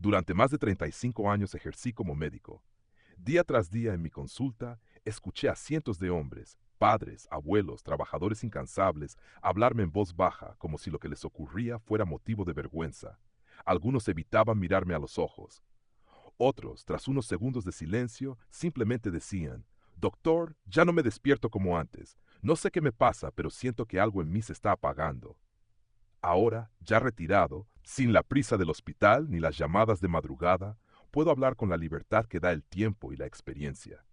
Durante más de 35 años ejercí como médico. Día tras día en mi consulta, escuché a cientos de hombres, padres, abuelos, trabajadores incansables, hablarme en voz baja como si lo que les ocurría fuera motivo de vergüenza. Algunos evitaban mirarme a los ojos. Otros, tras unos segundos de silencio, simplemente decían, Doctor, ya no me despierto como antes. No sé qué me pasa, pero siento que algo en mí se está apagando. Ahora, ya retirado, sin la prisa del hospital ni las llamadas de madrugada, puedo hablar con la libertad que da el tiempo y la experiencia.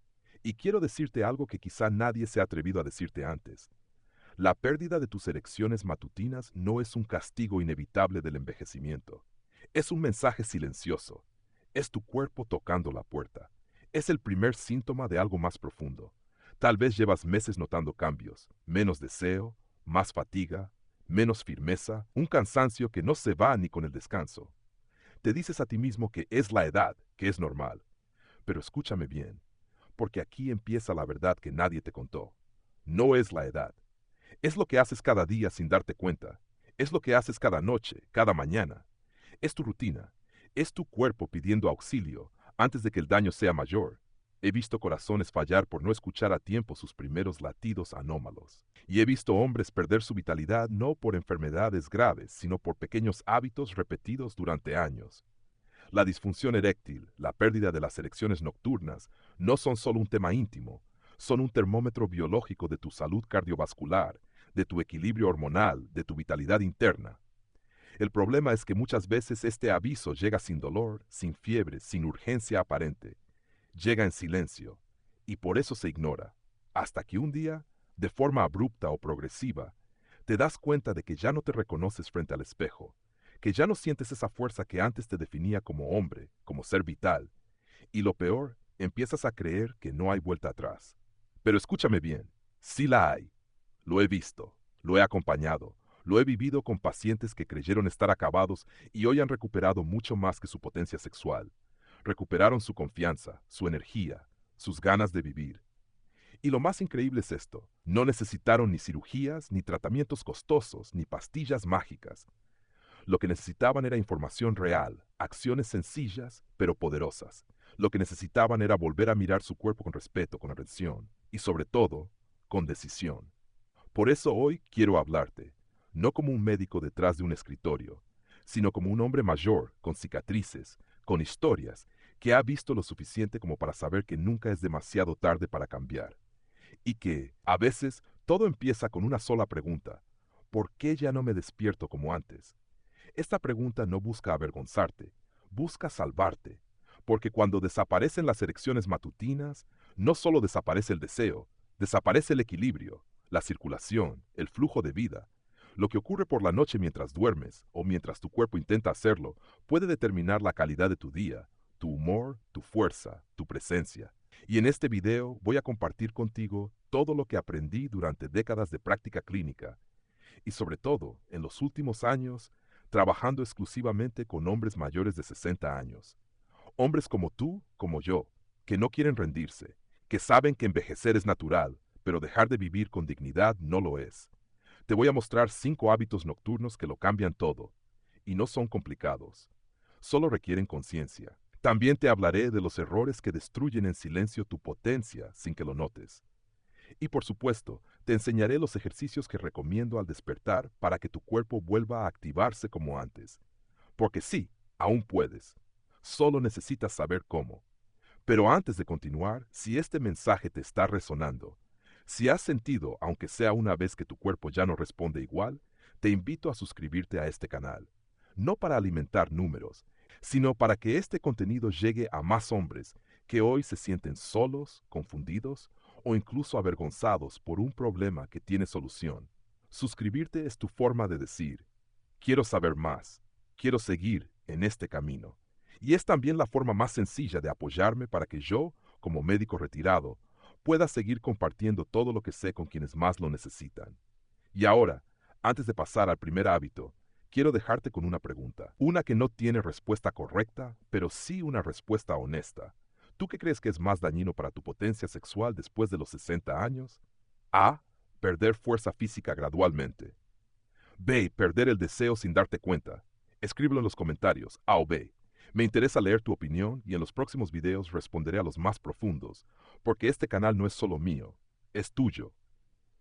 Y quiero decirte algo que quizá nadie se ha atrevido a decirte antes. La pérdida de tus erecciones matutinas no es un castigo inevitable del envejecimiento. Es un mensaje silencioso. Es tu cuerpo tocando la puerta. Es el primer síntoma de algo más profundo. Tal vez llevas meses notando cambios, menos deseo, más fatiga, menos firmeza, un cansancio que no se va ni con el descanso. Te dices a ti mismo que es la edad, que es normal. Pero escúchame bien, porque aquí empieza la verdad que nadie te contó. No es la edad. Es lo que haces cada día sin darte cuenta. Es lo que haces cada noche, cada mañana. Es tu rutina. Es tu cuerpo pidiendo auxilio antes de que el daño sea mayor. He visto corazones fallar por no escuchar a tiempo sus primeros latidos anómalos. Y he visto hombres perder su vitalidad no por enfermedades graves, sino por pequeños hábitos repetidos durante años. La disfunción eréctil, la pérdida de las erecciones nocturnas, no son solo un tema íntimo, son un termómetro biológico de tu salud cardiovascular, de tu equilibrio hormonal, de tu vitalidad interna. El problema es que muchas veces este aviso llega sin dolor, sin fiebre, sin urgencia aparente. Llega en silencio, y por eso se ignora, hasta que un día, de forma abrupta o progresiva, te das cuenta de que ya no te reconoces frente al espejo, que ya no sientes esa fuerza que antes te definía como hombre, como ser vital, y lo peor, empiezas a creer que no hay vuelta atrás. Pero escúchame bien, sí la hay. Lo he visto, lo he acompañado, lo he vivido con pacientes que creyeron estar acabados y hoy han recuperado mucho más que su potencia sexual. Recuperaron su confianza, su energía, sus ganas de vivir. Y lo más increíble es esto, no necesitaron ni cirugías, ni tratamientos costosos, ni pastillas mágicas. Lo que necesitaban era información real, acciones sencillas, pero poderosas. Lo que necesitaban era volver a mirar su cuerpo con respeto, con atención y sobre todo, con decisión. Por eso hoy quiero hablarte, no como un médico detrás de un escritorio, sino como un hombre mayor, con cicatrices, con historias, que ha visto lo suficiente como para saber que nunca es demasiado tarde para cambiar. Y que, a veces, todo empieza con una sola pregunta. ¿Por qué ya no me despierto como antes? Esta pregunta no busca avergonzarte, busca salvarte, porque cuando desaparecen las erecciones matutinas, no solo desaparece el deseo, desaparece el equilibrio, la circulación, el flujo de vida. Lo que ocurre por la noche mientras duermes o mientras tu cuerpo intenta hacerlo puede determinar la calidad de tu día, tu humor, tu fuerza, tu presencia. Y en este video voy a compartir contigo todo lo que aprendí durante décadas de práctica clínica y sobre todo, en los últimos años, trabajando exclusivamente con hombres mayores de 60 años. Hombres como tú, como yo, que no quieren rendirse, que saben que envejecer es natural, pero dejar de vivir con dignidad no lo es. Te voy a mostrar 5 hábitos nocturnos que lo cambian todo, y no son complicados. Solo requieren conciencia. También te hablaré de los errores que destruyen en silencio tu potencia sin que lo notes. Y por supuesto, te enseñaré los ejercicios que recomiendo al despertar para que tu cuerpo vuelva a activarse como antes. Porque sí, aún puedes. Solo necesitas saber cómo. Pero antes de continuar, si este mensaje te está resonando, si has sentido, aunque sea una vez que tu cuerpo ya no responde igual, te invito a suscribirte a este canal. No para alimentar números, sino para que este contenido llegue a más hombres que hoy se sienten solos, confundidos o incluso avergonzados por un problema que tiene solución. Suscribirte es tu forma de decir, quiero saber más, quiero seguir en este camino. Y es también la forma más sencilla de apoyarme para que yo, como médico retirado, pueda seguir compartiendo todo lo que sé con quienes más lo necesitan. Y ahora, antes de pasar al primer hábito, quiero dejarte con una pregunta. Una que no tiene respuesta correcta, pero sí una respuesta honesta. ¿Tú qué crees que es más dañino para tu potencia sexual después de los 60 años? A. Perder fuerza física gradualmente. B. Perder el deseo sin darte cuenta. Escríbelo en los comentarios, A o B. Me interesa leer tu opinión y en los próximos videos responderé a los más profundos, porque este canal no es solo mío, es tuyo,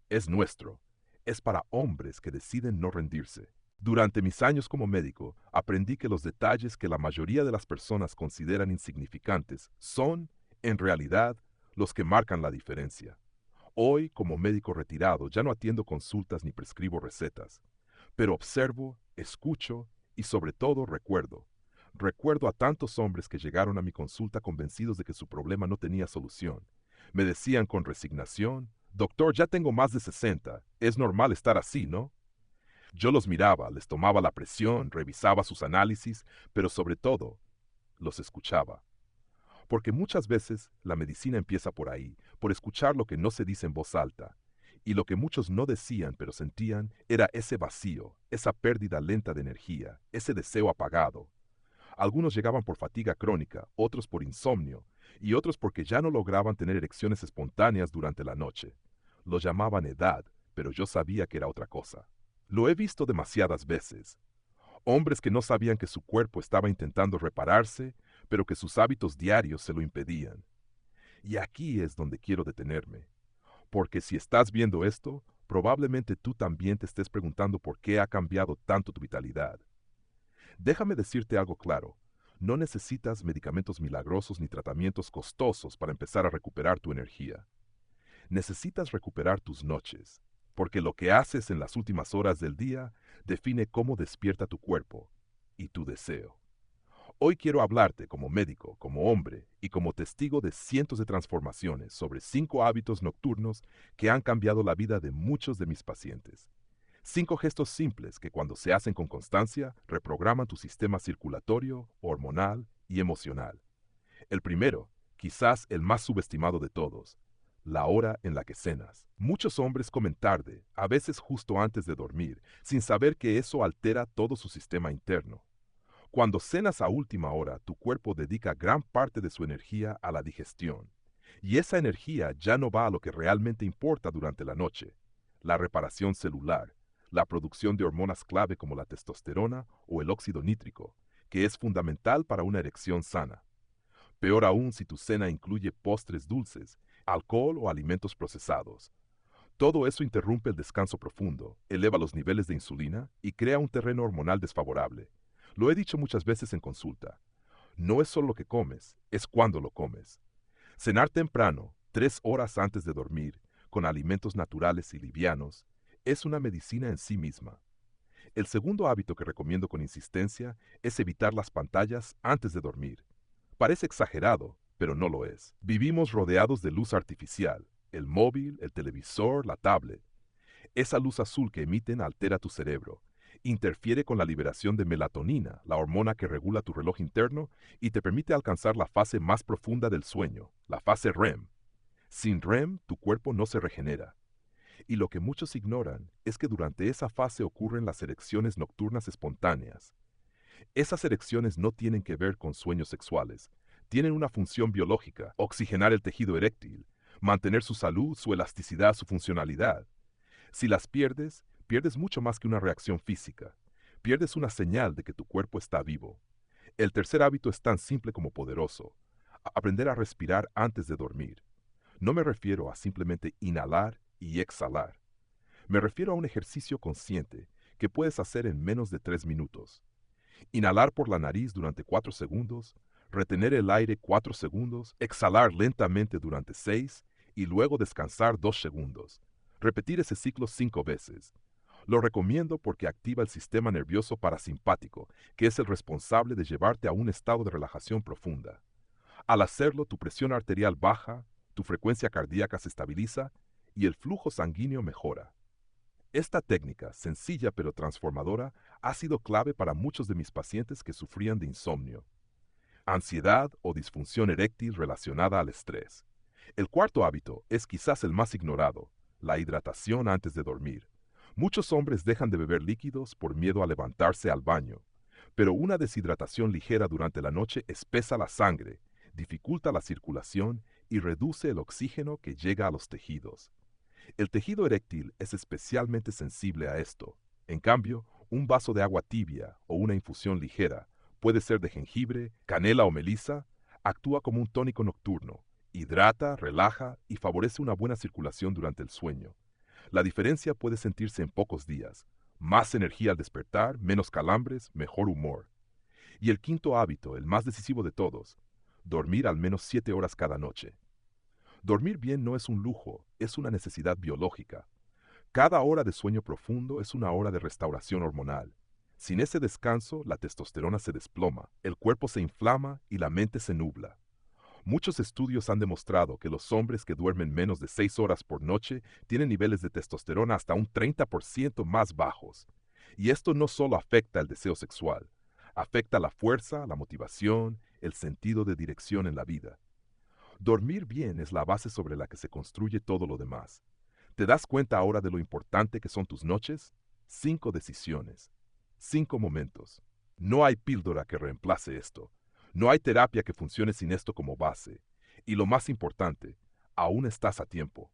es nuestro, es para hombres que deciden no rendirse. Durante mis años como médico, aprendí que los detalles que la mayoría de las personas consideran insignificantes son, en realidad, los que marcan la diferencia. Hoy, como médico retirado, ya no atiendo consultas ni prescribo recetas, pero observo, escucho y sobre todo recuerdo. Recuerdo a tantos hombres que llegaron a mi consulta convencidos de que su problema no tenía solución. Me decían con resignación: doctor, ya tengo más de 60, es normal estar así, ¿no? Yo los miraba, les tomaba la presión, revisaba sus análisis, pero sobre todo, los escuchaba. Porque muchas veces la medicina empieza por ahí, por escuchar lo que no se dice en voz alta. Y lo que muchos no decían pero sentían era ese vacío, esa pérdida lenta de energía, ese deseo apagado. Algunos llegaban por fatiga crónica, otros por insomnio, y otros porque ya no lograban tener erecciones espontáneas durante la noche. Lo llamaban edad, pero yo sabía que era otra cosa. Lo he visto demasiadas veces. Hombres que no sabían que su cuerpo estaba intentando repararse, pero que sus hábitos diarios se lo impedían. Y aquí es donde quiero detenerme. Porque si estás viendo esto, probablemente tú también te estés preguntando por qué ha cambiado tanto tu vitalidad. Déjame decirte algo claro. No necesitas medicamentos milagrosos ni tratamientos costosos para empezar a recuperar tu energía. Necesitas recuperar tus noches, porque lo que haces en las últimas horas del día define cómo despierta tu cuerpo y tu deseo. Hoy quiero hablarte como médico, como hombre y como testigo de cientos de transformaciones sobre 5 hábitos nocturnos que han cambiado la vida de muchos de mis pacientes. 5 gestos simples que cuando se hacen con constancia reprograman tu sistema circulatorio, hormonal y emocional. El primero, quizás el más subestimado de todos, la hora en la que cenas. Muchos hombres comen tarde, a veces justo antes de dormir, sin saber que eso altera todo su sistema interno. Cuando cenas a última hora, tu cuerpo dedica gran parte de su energía a la digestión. Y esa energía ya no va a lo que realmente importa durante la noche: la reparación celular, la producción de hormonas clave como la testosterona o el óxido nítrico, que es fundamental para una erección sana. Peor aún si tu cena incluye postres dulces, alcohol o alimentos procesados. Todo eso interrumpe el descanso profundo, eleva los niveles de insulina y crea un terreno hormonal desfavorable. Lo he dicho muchas veces en consulta. No es solo lo que comes, es cuándo lo comes. Cenar temprano, 3 horas antes de dormir, con alimentos naturales y livianos, es una medicina en sí misma. El segundo hábito que recomiendo con insistencia es evitar las pantallas antes de dormir. Parece exagerado, pero no lo es. Vivimos rodeados de luz artificial: el móvil, el televisor, la tablet. Esa luz azul que emiten altera tu cerebro, interfiere con la liberación de melatonina, la hormona que regula tu reloj interno y te permite alcanzar la fase más profunda del sueño, la fase REM. Sin REM, tu cuerpo no se regenera. Y lo que muchos ignoran es que durante esa fase ocurren las erecciones nocturnas espontáneas. Esas erecciones no tienen que ver con sueños sexuales. Tienen una función biológica: oxigenar el tejido eréctil, mantener su salud, su elasticidad, su funcionalidad. Si las pierdes, pierdes mucho más que una reacción física. Pierdes una señal de que tu cuerpo está vivo. El tercer hábito es tan simple como poderoso: aprender a respirar antes de dormir. No me refiero a simplemente inhalar y exhalar. Me refiero a un ejercicio consciente que puedes hacer en menos de 3 minutos. Inhalar por la nariz durante 4 segundos, retener el aire 4 segundos, exhalar lentamente durante 6 y luego descansar 2 segundos. Repetir ese ciclo 5 veces. Lo recomiendo porque activa el sistema nervioso parasimpático, que es el responsable de llevarte a un estado de relajación profunda. Al hacerlo, tu presión arterial baja, tu frecuencia cardíaca se estabiliza y el flujo sanguíneo mejora. Esta técnica, sencilla pero transformadora, ha sido clave para muchos de mis pacientes que sufrían de insomnio, ansiedad o disfunción eréctil relacionada al estrés. El cuarto hábito es quizás el más ignorado: la hidratación antes de dormir. Muchos hombres dejan de beber líquidos por miedo a levantarse al baño, pero una deshidratación ligera durante la noche espesa la sangre, dificulta la circulación y reduce el oxígeno que llega a los tejidos. El tejido eréctil es especialmente sensible a esto. En cambio, un vaso de agua tibia o una infusión ligera Puede ser de jengibre, canela o melisa. Actúa como un tónico nocturno. Hidrata, relaja y favorece una buena circulación durante el sueño. La diferencia puede sentirse en pocos días. Más energía al despertar, menos calambres, mejor humor. Y el quinto hábito, el más decisivo de todos, dormir al menos 7 horas cada noche. Dormir bien no es un lujo, es una necesidad biológica. Cada hora de sueño profundo es una hora de restauración hormonal. Sin ese descanso, la testosterona se desploma, el cuerpo se inflama y la mente se nubla. Muchos estudios han demostrado que los hombres que duermen menos de 6 horas por noche tienen niveles de testosterona hasta un 30% más bajos. Y esto no solo afecta el deseo sexual, afecta la fuerza, la motivación, el sentido de dirección en la vida. Dormir bien es la base sobre la que se construye todo lo demás. ¿Te das cuenta ahora de lo importante que son tus noches? 5 decisiones, 5 momentos. No hay píldora que reemplace esto. No hay terapia que funcione sin esto como base. Y lo más importante, aún estás a tiempo.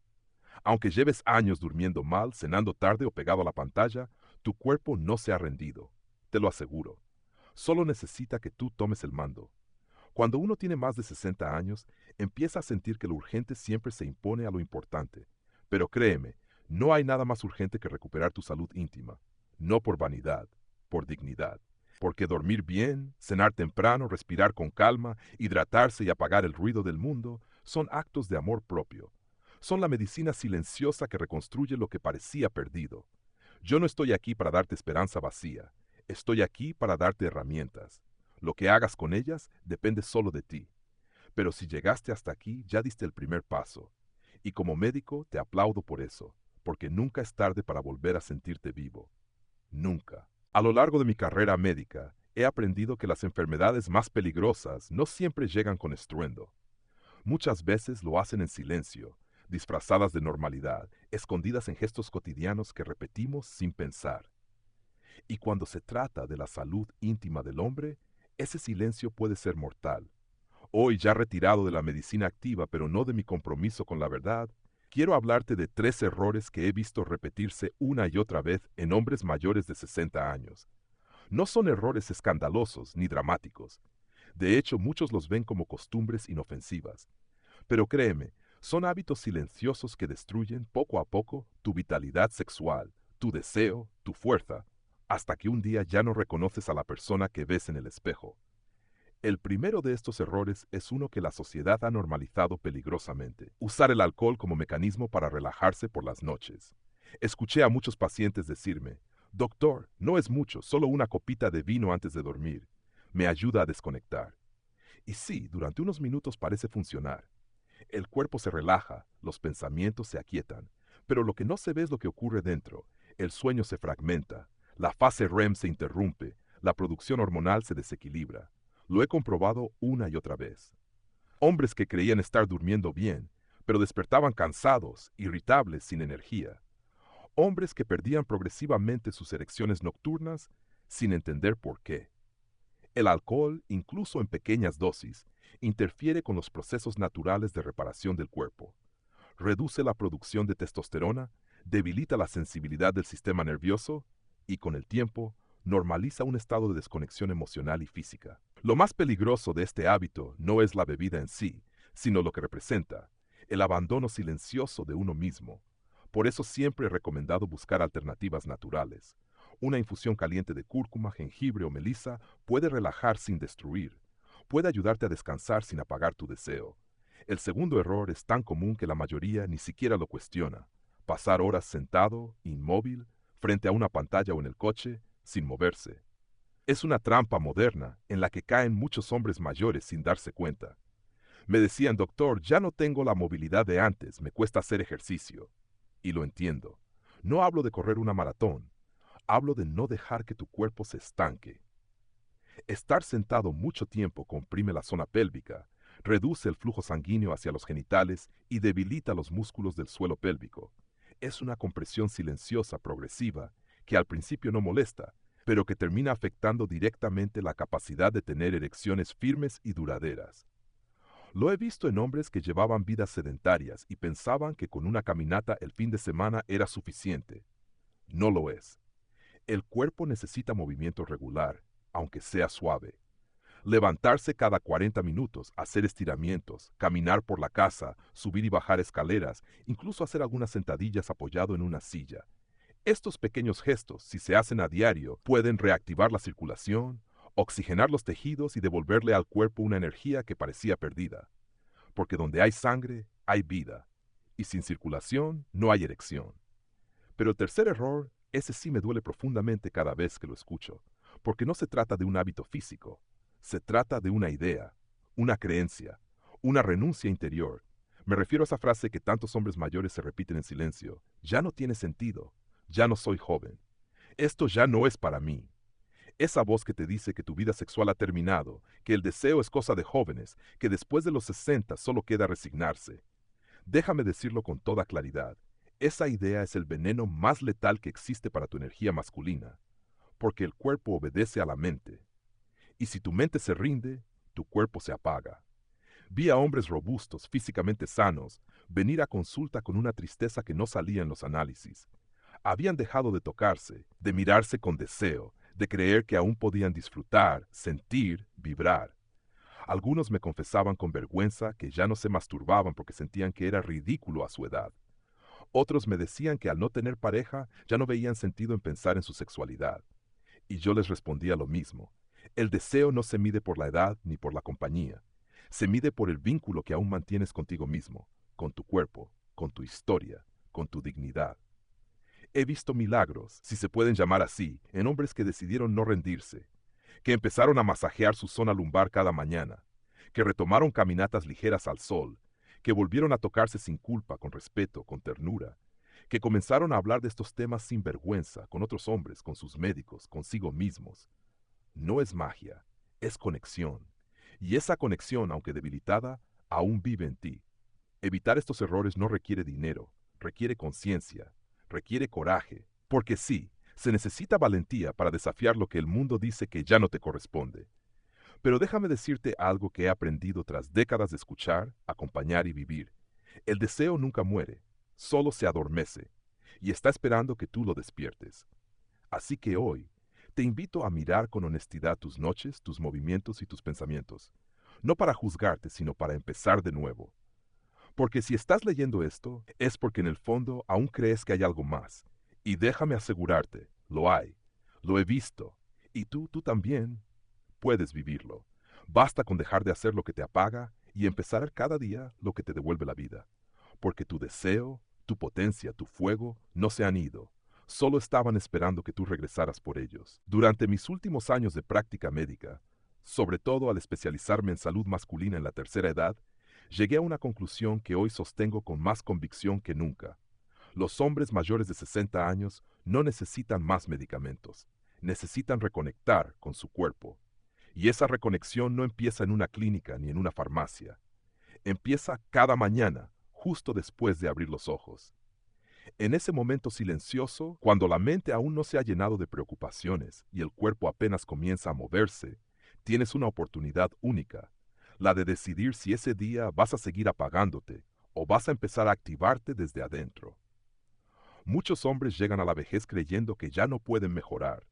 Aunque lleves años durmiendo mal, cenando tarde o pegado a la pantalla, tu cuerpo no se ha rendido. Te lo aseguro. Solo necesita que tú tomes el mando. Cuando uno tiene más de 60 años, empieza a sentir que lo urgente siempre se impone a lo importante. Pero créeme, no hay nada más urgente que recuperar tu salud íntima. No por vanidad, por dignidad. Porque dormir bien, cenar temprano, respirar con calma, hidratarse y apagar el ruido del mundo son actos de amor propio. Son la medicina silenciosa que reconstruye lo que parecía perdido. Yo no estoy aquí para darte esperanza vacía. Estoy aquí para darte herramientas. Lo que hagas con ellas depende solo de ti. Pero si llegaste hasta aquí, ya diste el primer paso. Y como médico te aplaudo por eso, porque nunca es tarde para volver a sentirte vivo. Nunca. A lo largo de mi carrera médica, he aprendido que las enfermedades más peligrosas no siempre llegan con estruendo. Muchas veces lo hacen en silencio, disfrazadas de normalidad, escondidas en gestos cotidianos que repetimos sin pensar. Y cuando se trata de la salud íntima del hombre, ese silencio puede ser mortal. Hoy, ya retirado de la medicina activa, pero no de mi compromiso con la verdad, quiero hablarte de 3 errores que he visto repetirse una y otra vez en hombres mayores de 60 años. No son errores escandalosos ni dramáticos. De hecho, muchos los ven como costumbres inofensivas. Pero créeme, son hábitos silenciosos que destruyen poco a poco tu vitalidad sexual, tu deseo, tu fuerza, hasta que un día ya no reconoces a la persona que ves en el espejo. El primero de estos errores es uno que la sociedad ha normalizado peligrosamente: usar el alcohol como mecanismo para relajarse por las noches. Escuché a muchos pacientes decirme: doctor, no es mucho, solo una copita de vino antes de dormir. Me ayuda a desconectar. Y sí, durante unos minutos parece funcionar. El cuerpo se relaja, los pensamientos se aquietan, pero lo que no se ve es lo que ocurre dentro. El sueño se fragmenta, la fase REM se interrumpe, la producción hormonal se desequilibra. Lo he comprobado una y otra vez. Hombres que creían estar durmiendo bien, pero despertaban cansados, irritables, sin energía. Hombres que perdían progresivamente sus erecciones nocturnas sin entender por qué. El alcohol, incluso en pequeñas dosis, interfiere con los procesos naturales de reparación del cuerpo. Reduce la producción de testosterona, debilita la sensibilidad del sistema nervioso y, con el tiempo, normaliza un estado de desconexión emocional y física. Lo más peligroso de este hábito no es la bebida en sí, sino lo que representa: el abandono silencioso de uno mismo. Por eso siempre he recomendado buscar alternativas naturales. Una infusión caliente de cúrcuma, jengibre o melisa puede relajar sin destruir. Puede ayudarte a descansar sin apagar tu deseo. El segundo error es tan común que la mayoría ni siquiera lo cuestiona: pasar horas sentado, inmóvil, frente a una pantalla o en el coche, sin moverse. Es una trampa moderna en la que caen muchos hombres mayores sin darse cuenta. Me decían: doctor, ya no tengo la movilidad de antes, me cuesta hacer ejercicio. Y lo entiendo. No hablo de correr una maratón, hablo de no dejar que tu cuerpo se estanque. Estar sentado mucho tiempo comprime la zona pélvica, reduce el flujo sanguíneo hacia los genitales y debilita los músculos del suelo pélvico. Es una compresión silenciosa progresiva que al principio no molesta, pero que termina afectando directamente la capacidad de tener erecciones firmes y duraderas. Lo he visto en hombres que llevaban vidas sedentarias y pensaban que con una caminata el fin de semana era suficiente. No lo es. El cuerpo necesita movimiento regular, aunque sea suave. Levantarse cada 40 minutos, hacer estiramientos, caminar por la casa, subir y bajar escaleras, incluso hacer algunas sentadillas apoyado en una silla. Estos pequeños gestos, si se hacen a diario, pueden reactivar la circulación, oxigenar los tejidos y devolverle al cuerpo una energía que parecía perdida. Porque donde hay sangre, hay vida. Y sin circulación, no hay erección. Pero el tercer error, ese sí me duele profundamente cada vez que lo escucho, porque no se trata de un hábito físico, se trata de una idea, una creencia, una renuncia interior. Me refiero a esa frase que tantos hombres mayores se repiten en silencio: ya no tiene sentido, ya no soy joven, esto ya no es para mí. Esa voz que te dice que tu vida sexual ha terminado, que el deseo es cosa de jóvenes, que después de los 60 solo queda resignarse. Déjame decirlo con toda claridad. Esa idea es el veneno más letal que existe para tu energía masculina, porque el cuerpo obedece a la mente. Y si tu mente se rinde, tu cuerpo se apaga. Vi a hombres robustos, físicamente sanos, venir a consulta con una tristeza que no salía en los análisis. Habían dejado de tocarse, de mirarse con deseo, de creer que aún podían disfrutar, sentir, vibrar. Algunos me confesaban con vergüenza que ya no se masturbaban porque sentían que era ridículo a su edad. Otros me decían que al no tener pareja ya no veían sentido en pensar en su sexualidad. Y yo les respondía lo mismo. El deseo no se mide por la edad ni por la compañía. Se mide por el vínculo que aún mantienes contigo mismo, con tu cuerpo, con tu historia, con tu dignidad. He visto milagros, si se pueden llamar así, en hombres que decidieron no rendirse, que empezaron a masajear su zona lumbar cada mañana, que retomaron caminatas ligeras al sol, que volvieron a tocarse sin culpa, con respeto, con ternura, que comenzaron a hablar de estos temas sin vergüenza, con otros hombres, con sus médicos, consigo mismos. No es magia, es conexión. Y esa conexión, aunque debilitada, aún vive en ti. Evitar estos errores no requiere dinero, requiere conciencia, requiere coraje, porque sí, se necesita valentía para desafiar lo que el mundo dice que ya no te corresponde. Pero déjame decirte algo que he aprendido tras décadas de escuchar, acompañar y vivir. El deseo nunca muere, solo se adormece, y está esperando que tú lo despiertes. Así que hoy, te invito a mirar con honestidad tus noches, tus movimientos y tus pensamientos, no para juzgarte, sino para empezar de nuevo. Porque si estás leyendo esto, es porque en el fondo aún crees que hay algo más. Y déjame asegurarte, lo hay, lo he visto, y tú también puedes vivirlo. Basta con dejar de hacer lo que te apaga y empezar cada día lo que te devuelve la vida. Porque tu deseo, tu potencia, tu fuego no se han ido. Solo estaban esperando que tú regresaras por ellos. Durante mis últimos años de práctica médica, sobre todo al especializarme en salud masculina en la tercera edad, llegué a una conclusión que hoy sostengo con más convicción que nunca. Los hombres mayores de 60 años no necesitan más medicamentos. Necesitan reconectar con su cuerpo. Y esa reconexión no empieza en una clínica ni en una farmacia. Empieza cada mañana, justo después de abrir los ojos. En ese momento silencioso, cuando la mente aún no se ha llenado de preocupaciones y el cuerpo apenas comienza a moverse, tienes una oportunidad única, la de decidir si ese día vas a seguir apagándote o vas a empezar a activarte desde adentro. Muchos hombres llegan a la vejez creyendo que ya no pueden mejorar,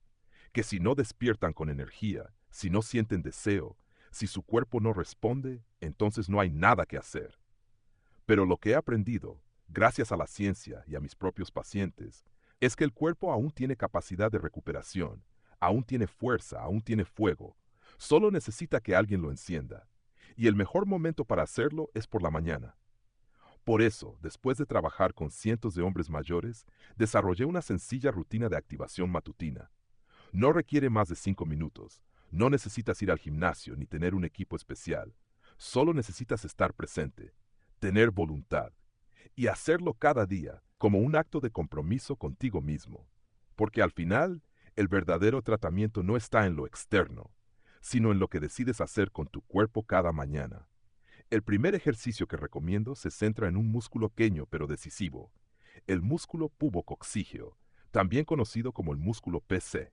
que si no despiertan con energía, si no sienten deseo, si su cuerpo no responde, entonces no hay nada que hacer. Pero lo que he aprendido, gracias a la ciencia y a mis propios pacientes, es que el cuerpo aún tiene capacidad de recuperación, aún tiene fuerza, aún tiene fuego. Solo necesita que alguien lo encienda. Y el mejor momento para hacerlo es por la mañana. Por eso, después de trabajar con cientos de hombres mayores, desarrollé una sencilla rutina de activación matutina. No requiere más de 5 minutos. No necesitas ir al gimnasio ni tener un equipo especial. Solo necesitas estar presente, tener voluntad y hacerlo cada día como un acto de compromiso contigo mismo. Porque al final, el verdadero tratamiento no está en lo externo, sino en lo que decides hacer con tu cuerpo cada mañana. El primer ejercicio que recomiendo se centra en un músculo pequeño pero decisivo, el músculo pubococcígeo, también conocido como el músculo PC.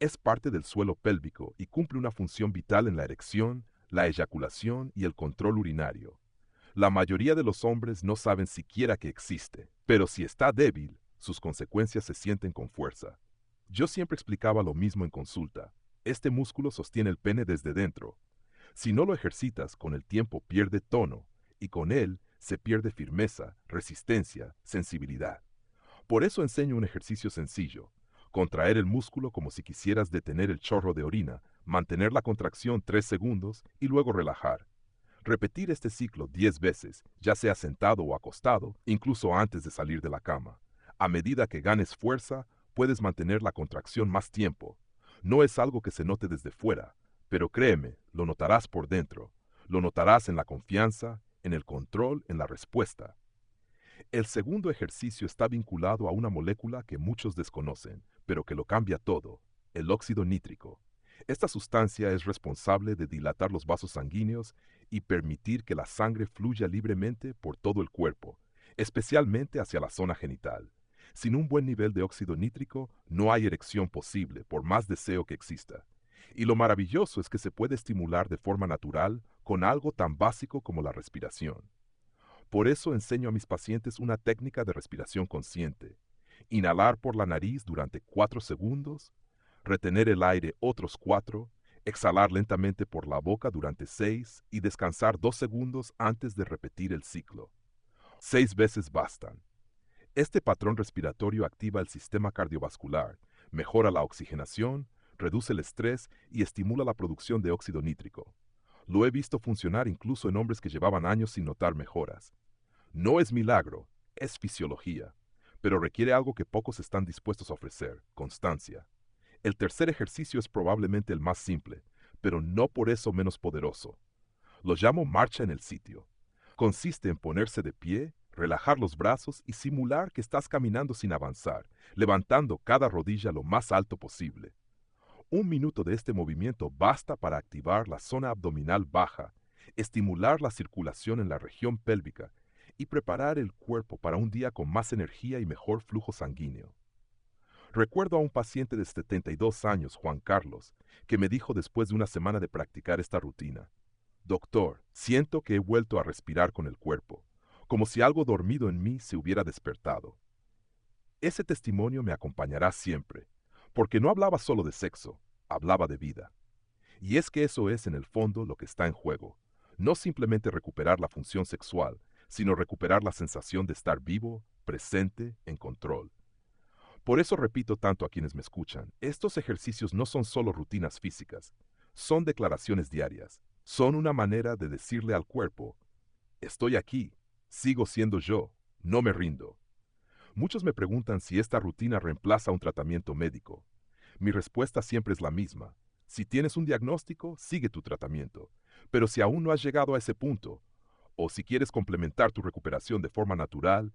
Es parte del suelo pélvico y cumple una función vital en la erección, la eyaculación y el control urinario. La mayoría de los hombres no saben siquiera que existe, pero si está débil, sus consecuencias se sienten con fuerza. Yo siempre explicaba lo mismo en consulta. Este músculo sostiene el pene desde dentro. Si no lo ejercitas, con el tiempo pierde tono, y con él se pierde firmeza, resistencia, sensibilidad. Por eso enseño un ejercicio sencillo. Contraer el músculo como si quisieras detener el chorro de orina, mantener la contracción 3 segundos y luego relajar. Repetir este ciclo 10 veces, ya sea sentado o acostado, incluso antes de salir de la cama. A medida que ganes fuerza, puedes mantener la contracción más tiempo. No es algo que se note desde fuera, pero créeme, lo notarás por dentro. Lo notarás en la confianza, en el control, en la respuesta. El segundo ejercicio está vinculado a una molécula que muchos desconocen, pero que lo cambia todo, el óxido nítrico. Esta sustancia es responsable de dilatar los vasos sanguíneos y permitir que la sangre fluya libremente por todo el cuerpo, especialmente hacia la zona genital. Sin un buen nivel de óxido nítrico, no hay erección posible, por más deseo que exista. Y lo maravilloso es que se puede estimular de forma natural con algo tan básico como la respiración. Por eso enseño a mis pacientes una técnica de respiración consciente. Inhalar por la nariz durante 4 segundos, retener el aire otros 4, exhalar lentamente por la boca durante 6 y descansar 2 segundos antes de repetir el ciclo. 6 veces bastan. Este patrón respiratorio activa el sistema cardiovascular, mejora la oxigenación, reduce el estrés y estimula la producción de óxido nítrico. Lo he visto funcionar incluso en hombres que llevaban años sin notar mejoras. No es milagro, es fisiología, pero requiere algo que pocos están dispuestos a ofrecer: constancia. El tercer ejercicio es probablemente el más simple, pero no por eso menos poderoso. Lo llamo marcha en el sitio. Consiste en ponerse de pie, relajar los brazos y simular que estás caminando sin avanzar, levantando cada rodilla lo más alto posible. 1 minuto de este movimiento basta para activar la zona abdominal baja, estimular la circulación en la región pélvica y preparar el cuerpo para un día con más energía y mejor flujo sanguíneo. Recuerdo a un paciente de 72 años, Juan Carlos, que me dijo después de una semana de practicar esta rutina: Doctor, siento que he vuelto a respirar con el cuerpo, como si algo dormido en mí se hubiera despertado. Ese testimonio me acompañará siempre, porque no hablaba solo de sexo, hablaba de vida. Y es que eso es en el fondo lo que está en juego. No simplemente recuperar la función sexual, sino recuperar la sensación de estar vivo, presente, en control. Por eso repito tanto a quienes me escuchan: estos ejercicios no son solo rutinas físicas, son declaraciones diarias, son una manera de decirle al cuerpo: estoy aquí, sigo siendo yo, no me rindo. Muchos me preguntan si esta rutina reemplaza un tratamiento médico. Mi respuesta siempre es la misma: si tienes un diagnóstico, sigue tu tratamiento. Pero si aún no has llegado a ese punto, o si quieres complementar tu recuperación de forma natural,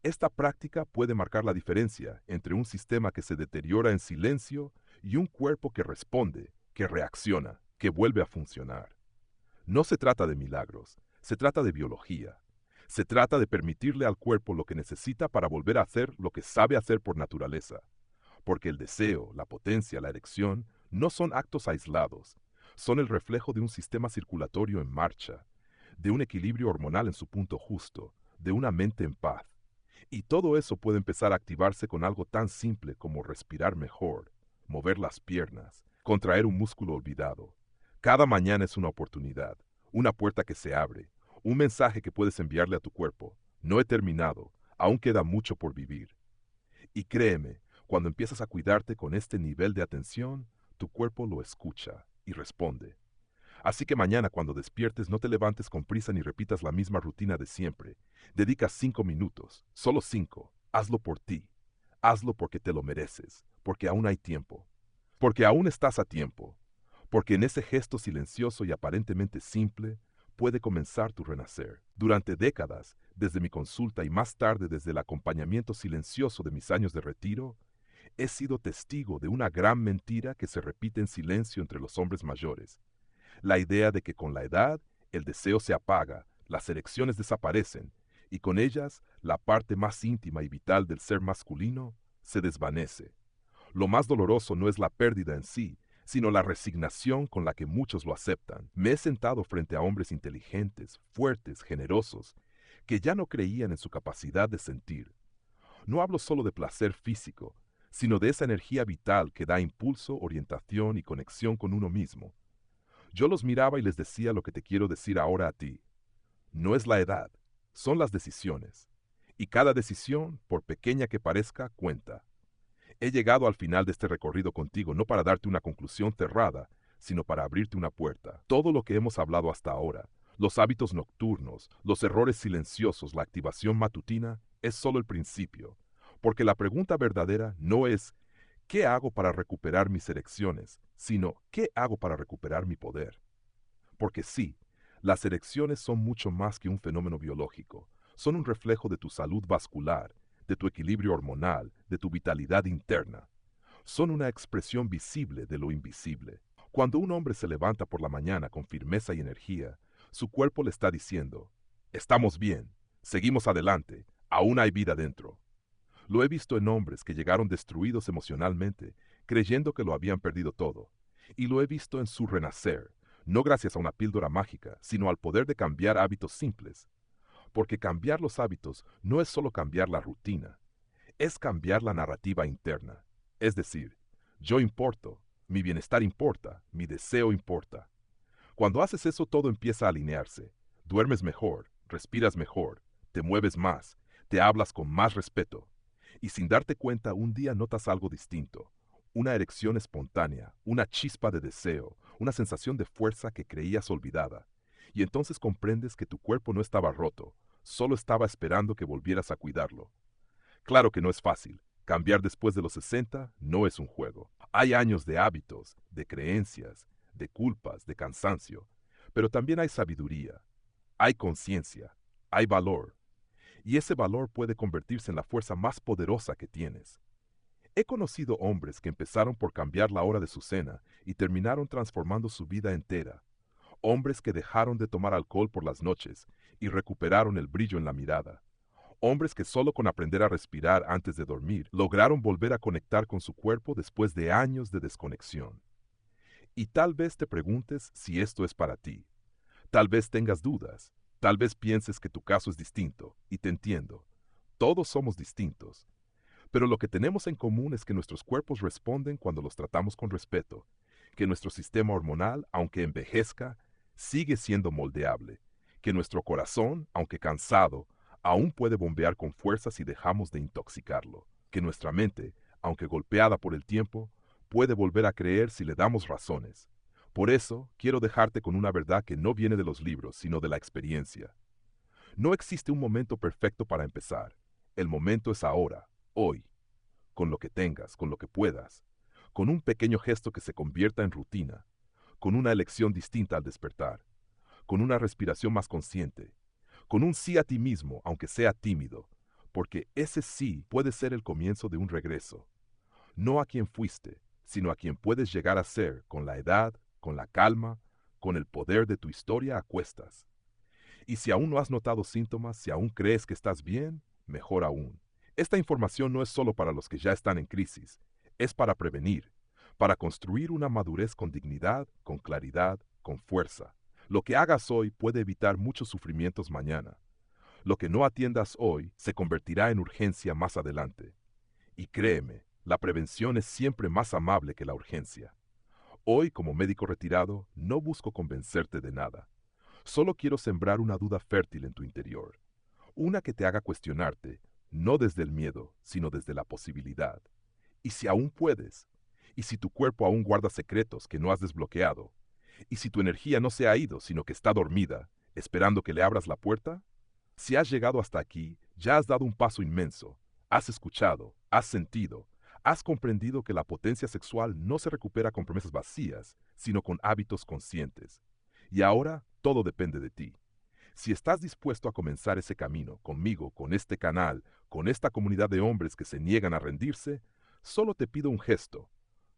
esta práctica puede marcar la diferencia entre un sistema que se deteriora en silencio y un cuerpo que responde, que reacciona, que vuelve a funcionar. No se trata de milagros, se trata de biología. Se trata de permitirle al cuerpo lo que necesita para volver a hacer lo que sabe hacer por naturaleza. Porque el deseo, la potencia, la erección no son actos aislados, son el reflejo de un sistema circulatorio en marcha, de un equilibrio hormonal en su punto justo, de una mente en paz. Y todo eso puede empezar a activarse con algo tan simple como respirar mejor, mover las piernas, contraer un músculo olvidado. Cada mañana es una oportunidad, una puerta que se abre, un mensaje que puedes enviarle a tu cuerpo: no he terminado, aún queda mucho por vivir. Y créeme, cuando empiezas a cuidarte con este nivel de atención, tu cuerpo lo escucha y responde. Así que mañana, cuando despiertes, no te levantes con prisa ni repitas la misma rutina de siempre. Dedica 5 minutos, solo 5. Hazlo por ti. Hazlo porque te lo mereces, porque aún hay tiempo. Porque aún estás a tiempo. Porque en ese gesto silencioso y aparentemente simple puede comenzar tu renacer. Durante décadas, desde mi consulta y más tarde desde el acompañamiento silencioso de mis años de retiro, he sido testigo de una gran mentira que se repite en silencio entre los hombres mayores: la idea de que con la edad el deseo se apaga, las erecciones desaparecen, y con ellas la parte más íntima y vital del ser masculino se desvanece. Lo más doloroso no es la pérdida en sí, sino la resignación con la que muchos lo aceptan. Me he sentado frente a hombres inteligentes, fuertes, generosos, que ya no creían en su capacidad de sentir. No hablo solo de placer físico, sino de esa energía vital que da impulso, orientación y conexión con uno mismo. Yo los miraba y les decía lo que te quiero decir ahora a ti. No es la edad, son las decisiones. Y cada decisión, por pequeña que parezca, cuenta. He llegado al final de este recorrido contigo no para darte una conclusión cerrada, sino para abrirte una puerta. Todo lo que hemos hablado hasta ahora, los hábitos nocturnos, los errores silenciosos, la activación matutina, es solo el principio. Porque la pregunta verdadera no es ¿qué hago para recuperar mis erecciones?, sino ¿qué hago para recuperar mi poder? Porque sí, las erecciones son mucho más que un fenómeno biológico. Son un reflejo de tu salud vascular, de tu equilibrio hormonal, de tu vitalidad interna. Son una expresión visible de lo invisible. Cuando un hombre se levanta por la mañana con firmeza y energía, su cuerpo le está diciendo, estamos bien, seguimos adelante, aún hay vida dentro. Lo he visto en hombres que llegaron destruidos emocionalmente, creyendo que lo habían perdido todo. Y lo he visto en su renacer, no gracias a una píldora mágica, sino al poder de cambiar hábitos simples. Porque cambiar los hábitos no es solo cambiar la rutina, es cambiar la narrativa interna. Es decir, yo importo, mi bienestar importa, mi deseo importa. Cuando haces eso todo empieza a alinearse. Duermes mejor, respiras mejor, te mueves más, te hablas con más respeto. Y sin darte cuenta un día notas algo distinto. Una erección espontánea, una chispa de deseo, una sensación de fuerza que creías olvidada. Y entonces comprendes que tu cuerpo no estaba roto, solo estaba esperando que volvieras a cuidarlo. Claro que no es fácil. Cambiar después de los 60 no es un juego. Hay años de hábitos, de creencias, de culpas, de cansancio. Pero también hay sabiduría, hay conciencia, hay valor. Y ese valor puede convertirse en la fuerza más poderosa que tienes. He conocido hombres que empezaron por cambiar la hora de su cena y terminaron transformando su vida entera. Hombres que dejaron de tomar alcohol por las noches y recuperaron el brillo en la mirada. Hombres que solo con aprender a respirar antes de dormir lograron volver a conectar con su cuerpo después de años de desconexión. Y tal vez te preguntes si esto es para ti. Tal vez tengas dudas. Tal vez pienses que tu caso es distinto, y te entiendo. Todos somos distintos. Pero lo que tenemos en común es que nuestros cuerpos responden cuando los tratamos con respeto, que nuestro sistema hormonal, aunque envejezca, sigue siendo moldeable, que nuestro corazón, aunque cansado, aún puede bombear con fuerza si dejamos de intoxicarlo, que nuestra mente, aunque golpeada por el tiempo, puede volver a creer si le damos razones. Por eso, quiero dejarte con una verdad que no viene de los libros, sino de la experiencia. No existe un momento perfecto para empezar. El momento es ahora, hoy, con lo que tengas, con lo que puedas, con un pequeño gesto que se convierta en rutina, con una elección distinta al despertar, con una respiración más consciente, con un sí a ti mismo, aunque sea tímido, porque ese sí puede ser el comienzo de un regreso, no a quien fuiste, sino a quien puedes llegar a ser con la edad, con la calma, con el poder de tu historia a cuestas. Y si aún no has notado síntomas, si aún crees que estás bien, mejor aún. Esta información no es solo para los que ya están en crisis, es para prevenir, para construir una madurez con dignidad, con claridad, con fuerza. Lo que hagas hoy puede evitar muchos sufrimientos mañana. Lo que no atiendas hoy se convertirá en urgencia más adelante. Y créeme, la prevención es siempre más amable que la urgencia. Hoy, como médico retirado, no busco convencerte de nada. Solo quiero sembrar una duda fértil en tu interior. Una que te haga cuestionarte, no desde el miedo, sino desde la posibilidad. Y si aún puedes, y si tu cuerpo aún guarda secretos que no has desbloqueado, y si tu energía no se ha ido, sino que está dormida, esperando que le abras la puerta, si has llegado hasta aquí, ya has dado un paso inmenso. Has escuchado, has sentido, has comprendido que la potencia sexual no se recupera con promesas vacías, sino con hábitos conscientes. Y ahora todo depende de ti. Si estás dispuesto a comenzar ese camino conmigo, con este canal, con esta comunidad de hombres que se niegan a rendirse, solo te pido un gesto.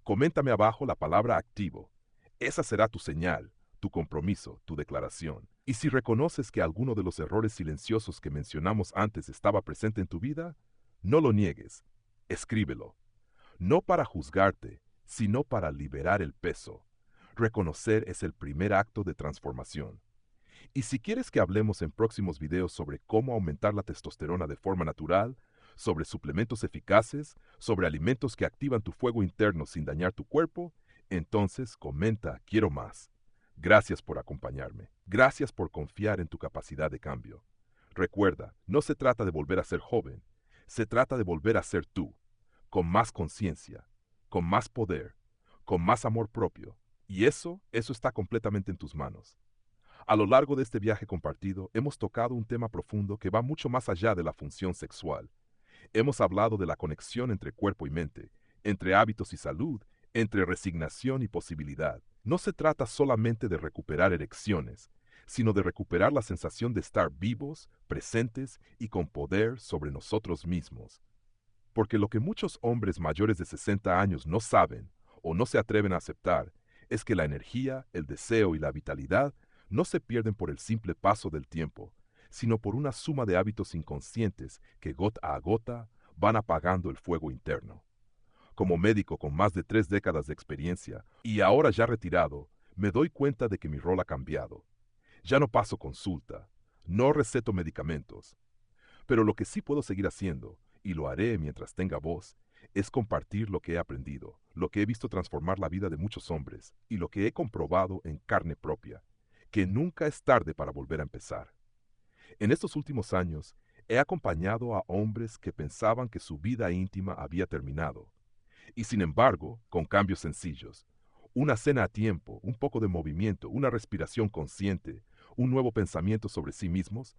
Coméntame abajo la palabra activo. Esa será tu señal, tu compromiso, tu declaración. Y si reconoces que alguno de los errores silenciosos que mencionamos antes estaba presente en tu vida, no lo niegues. Escríbelo. No para juzgarte, sino para liberar el peso. Reconocer es el primer acto de transformación. Y si quieres que hablemos en próximos videos sobre cómo aumentar la testosterona de forma natural, sobre suplementos eficaces, sobre alimentos que activan tu fuego interno sin dañar tu cuerpo, entonces comenta quiero más. Gracias por acompañarme. Gracias por confiar en tu capacidad de cambio. Recuerda, no se trata de volver a ser joven, se trata de volver a ser tú, con más conciencia, con más poder, con más amor propio. Y eso está completamente en tus manos. A lo largo de este viaje compartido, hemos tocado un tema profundo que va mucho más allá de la función sexual. Hemos hablado de la conexión entre cuerpo y mente, entre hábitos y salud, entre resignación y posibilidad. No se trata solamente de recuperar erecciones, sino de recuperar la sensación de estar vivos, presentes y con poder sobre nosotros mismos. Porque lo que muchos hombres mayores de 60 años no saben o no se atreven a aceptar es que la energía, el deseo y la vitalidad no se pierden por el simple paso del tiempo, sino por una suma de hábitos inconscientes que gota a gota van apagando el fuego interno. Como médico con más de 3 décadas de experiencia y ahora ya retirado, me doy cuenta de que mi rol ha cambiado. Ya no paso consulta, no receto medicamentos, pero lo que sí puedo seguir haciendo, y lo haré mientras tenga voz, es compartir lo que he aprendido, lo que he visto transformar la vida de muchos hombres y lo que he comprobado en carne propia, que nunca es tarde para volver a empezar. En estos últimos años, he acompañado a hombres que pensaban que su vida íntima había terminado, y sin embargo, con cambios sencillos, una cena a tiempo, un poco de movimiento, una respiración consciente, un nuevo pensamiento sobre sí mismos,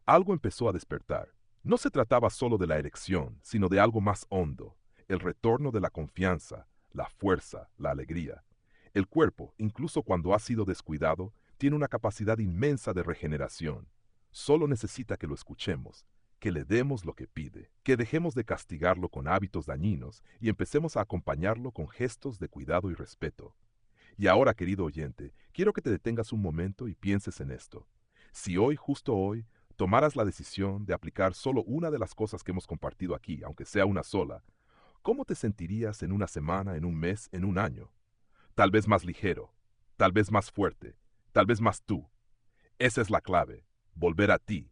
algo empezó a despertar. No se trataba solo de la erección, sino de algo más hondo, el retorno de la confianza, la fuerza, la alegría. El cuerpo, incluso cuando ha sido descuidado, tiene una capacidad inmensa de regeneración. Solo necesita que lo escuchemos, que le demos lo que pide, que dejemos de castigarlo con hábitos dañinos y empecemos a acompañarlo con gestos de cuidado y respeto. Y ahora, querido oyente, quiero que te detengas un momento y pienses en esto. Si hoy, justo hoy, tomaras la decisión de aplicar solo una de las cosas que hemos compartido aquí, aunque sea una sola, ¿cómo te sentirías en una semana, en un mes, en un año? Tal vez más ligero, tal vez más fuerte, tal vez más tú. Esa es la clave, volver a ti,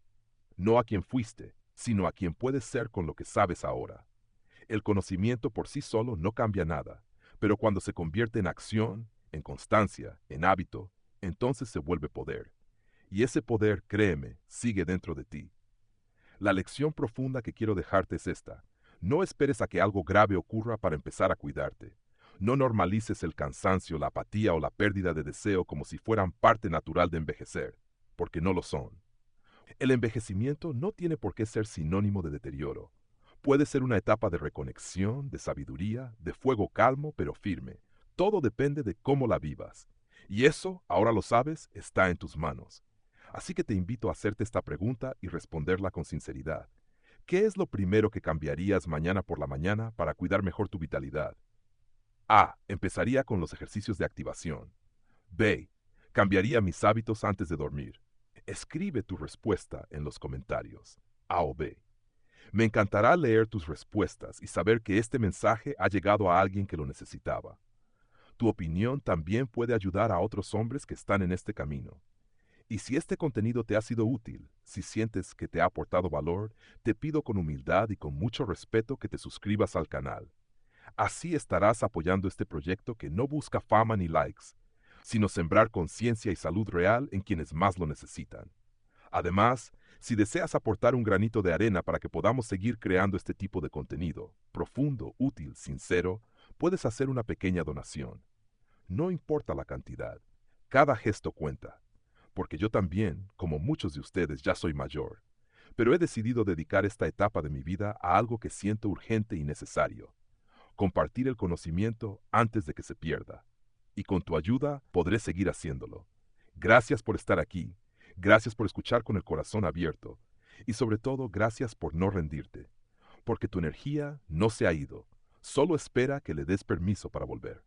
no a quien fuiste, sino a quien puedes ser con lo que sabes ahora. El conocimiento por sí solo no cambia nada, pero cuando se convierte en acción, en constancia, en hábito, entonces se vuelve poder. Y ese poder, créeme, sigue dentro de ti. La lección profunda que quiero dejarte es esta. No esperes a que algo grave ocurra para empezar a cuidarte. No normalices el cansancio, la apatía o la pérdida de deseo como si fueran parte natural de envejecer, porque no lo son. El envejecimiento no tiene por qué ser sinónimo de deterioro. Puede ser una etapa de reconexión, de sabiduría, de fuego calmo pero firme. Todo depende de cómo la vivas. Y eso, ahora lo sabes, está en tus manos. Así que te invito a hacerte esta pregunta y responderla con sinceridad. ¿Qué es lo primero que cambiarías mañana por la mañana para cuidar mejor tu vitalidad? A. Empezaría con los ejercicios de activación. B. Cambiaría mis hábitos antes de dormir. Escribe tu respuesta en los comentarios. A o B. Me encantará leer tus respuestas y saber que este mensaje ha llegado a alguien que lo necesitaba. Tu opinión también puede ayudar a otros hombres que están en este camino. Y si este contenido te ha sido útil, si sientes que te ha aportado valor, te pido con humildad y con mucho respeto que te suscribas al canal. Así estarás apoyando este proyecto que no busca fama ni likes, sino sembrar conciencia y salud real en quienes más lo necesitan. Además, si deseas aportar un granito de arena para que podamos seguir creando este tipo de contenido, profundo, útil, sincero, puedes hacer una pequeña donación. No importa la cantidad, cada gesto cuenta, porque yo también, como muchos de ustedes, ya soy mayor, pero he decidido dedicar esta etapa de mi vida a algo que siento urgente y necesario, compartir el conocimiento antes de que se pierda. Y con tu ayuda podré seguir haciéndolo. Gracias por estar aquí, gracias por escuchar con el corazón abierto, y sobre todo gracias por no rendirte, porque tu energía no se ha ido, solo espera que le des permiso para volver.